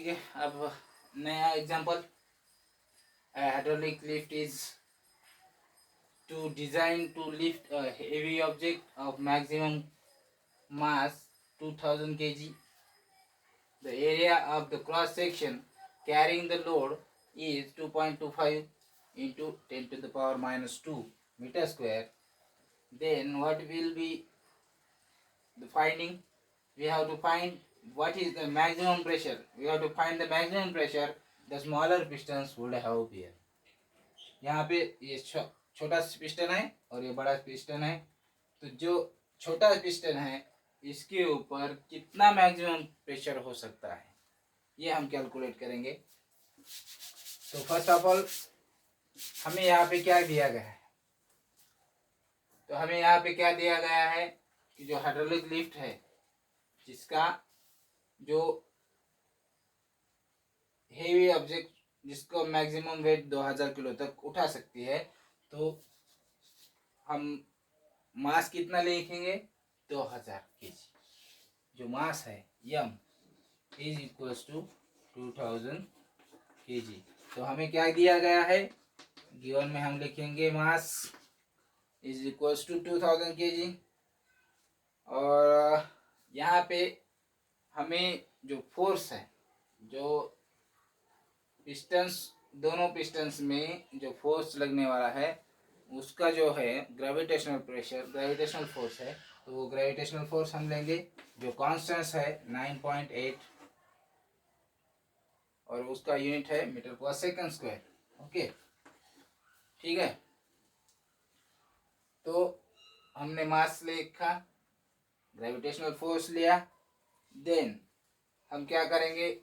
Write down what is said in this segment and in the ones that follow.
ठीक है, अब नया example. Hydraulic lift is to design to lift a heavy object of maximum mass 2000 kg. The area of the cross section carrying the load is 2.25 into 10 to the power minus 2 meter square. Then what will be the finding? We have to find what is the maximum pressure. We have to find the maximum pressure the smaller pistons would have here. यहाँ पे ये छोटा piston है और ये बड़ा piston है, तो जो छोटा पिस्टन है इसके ऊपर कितना मैक्सिमम प्रेशर हो सकता है ये हम कैलकुलेट करेंगे। तो फर्स्ट ऑफ ऑल हमें यहाँ पे क्या दिया गया है, तो हमें यहाँ पे क्या दिया गया है कि जो हाइड्रोलिक लिफ्ट है जिसका जो हेवी ऑब्जेक्ट जिसको मैक्सिमम वेट 2000 किलो तक उठा सकती है, तो हम मास कितना लिखेंगे 2000 केजी। जो मास है यम इज इक्वल्स टू 2000 केजी। तो हमें क्या दिया गया है, गिवन में हम लिखेंगे mass is equals to 2000 KG, और यहाँ पे हमें जो फोर्स है, जो पिस्टन्स दोनों पिस्टन्स में जो फोर्स लगने वाला है उसका जो है ग्रेविटेशनल प्रेशर ग्रेविटेशनल फोर्स है, तो वो ग्रेविटेशनल फोर्स हम लेंगे जो कांस्टेंट है 9.8 और उसका यूनिट है मीटर पर सेकंड स्क्वायर। ओके ठीक है, तो हमने मास लिखा, ग्रेविटेशनल फोर्स लिया, देन हम क्या करेंगे,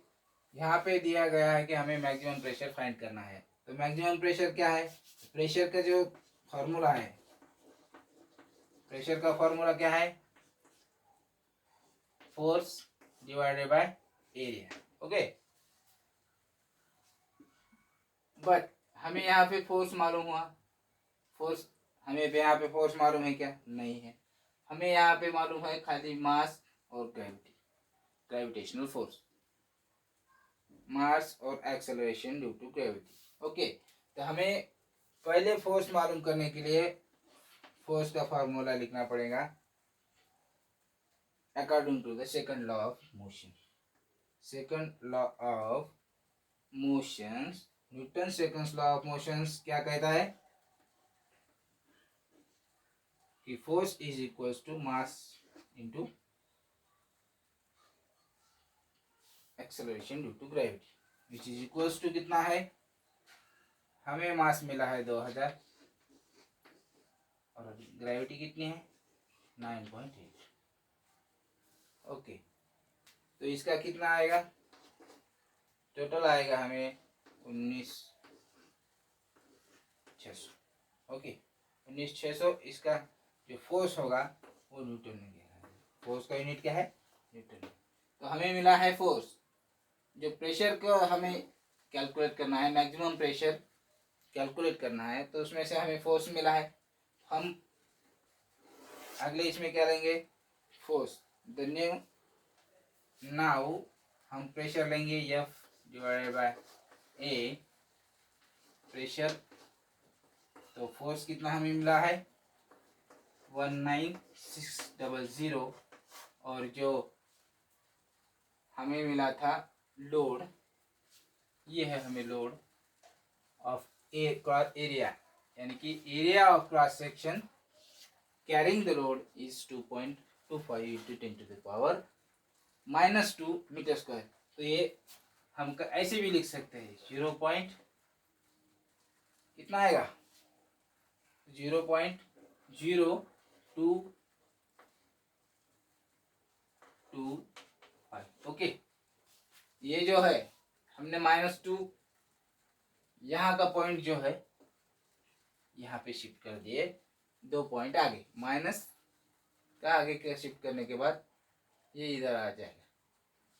यहाँ पे दिया गया है कि हमें मैक्सिमम प्रेशर फाइंड करना है। तो मैक्सिमम प्रेशर क्या है, प्रेशर का जो फॉर्मूला है, प्रेशर का फॉर्मूला क्या है, force divided by area. Okay, but हमें यहाँ पे फोर्स मालूम हुआ, फोर्स हमें यहाँ पे फोर्स मालूम है क्या, नहीं है। हमें यहाँ पे मालूम है खाली मास और ग्रेविटी, ग्रेविटेशनल फोर्स, मास और acceleration due to gravity. Okay, तो हमें पहले फोर्स मालूम करने के लिए फोर्स का फार्मूला लिखना पड़ेगा according to the second law of motion. Second law of motions, Newton second law of motions क्या कहता है कि force is equals to mass into acceleration due to gravity, which is equals to कितना है, हमें मास मिला है 2000 और ग्रेविटी कितनी है 9.8। ओके, तो इसका कितना आएगा, टोटल आएगा हमें 19,600। ओके, 19,600 इसका जो फोर्स होगा वो न्यूटन में दिया है। फोर्स का यूनिट क्या है, न्यूटन। तो हमें मिला है फोर्स। जो प्रेशर को हमें कैलकुलेट करना है, मैक्सिमम प्रेशर कैलकुलेट करना है, तो उसमें से हमें फोर्स मिला है। हम अगले इसमें क्या लेंगे, फोर्स द न्यू, नाउ हम प्रेशर लेंगे F divided by A, pressure. तो फोर्स कितना हमें मिला है 19,600, और जो हमें मिला था लोड, ये है हमें लोड ऑफ एरिया, यानी कि area of cross section carrying the load is 2.25 into 10 to the power minus 2 metre square. तो ये हम ऐसे भी लिख सकते हैं 0. कितना आएगा 0.0225। ओके, ये जो है हमने -2 यहाँ का पॉइंट जो है यहाँ पे शिफ्ट कर दिए, 2 पॉइंट आगे, माइनस का आगे का शिफ्ट करने के बाद ये इधर आ जाएगा।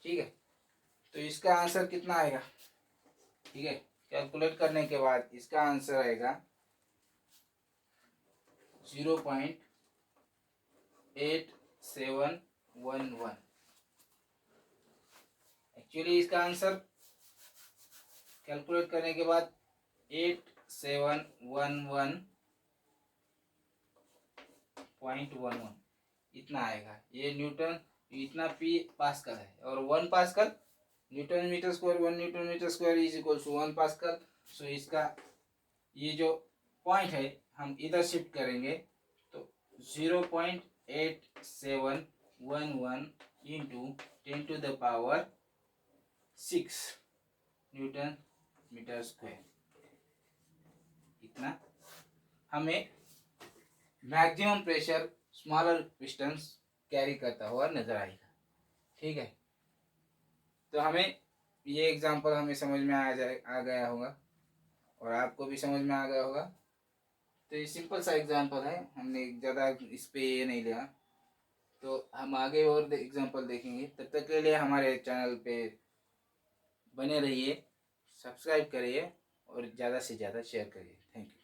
ठीक है, तो इसका आंसर कितना आएगा, ठीक है, कैलकुलेट करने के बाद इसका आंसर आएगा 0.8711। एक्चुअली इसका आंसर कैलकुलेट करने के बाद 8711.11 इतना आएगा। ये न्यूटन, इतना पी पास्कल है, और 1 pascal newton metre square, 1 newton metre square is equal to 1 pascal. So इसका ये जो पॉइंट है हम इधर शिफ्ट करेंगे तो 0.8711 इंटू 10⁻6 न्यूटन मीटर स्क्वायर, इतना हमें maximum pressure smaller pistons carry करता हुआ नजर आएगा। ठीक है, तो हमें ये एग्जांपल हमें समझ में आ गया होगा, और आपको भी समझ में आ गया होगा। तो ये सिंपल सा एग्जांपल है, हमने ज़्यादा इस पे ये नहीं लिया। तो हम आगे और एग्जांपल देखेंगे। तब तक के लिए हमारे चैनल पे बने रहिए, सब्सक्राइब करिए और ज़्यादा से ज़्यादा शेयर करिए। Thank you.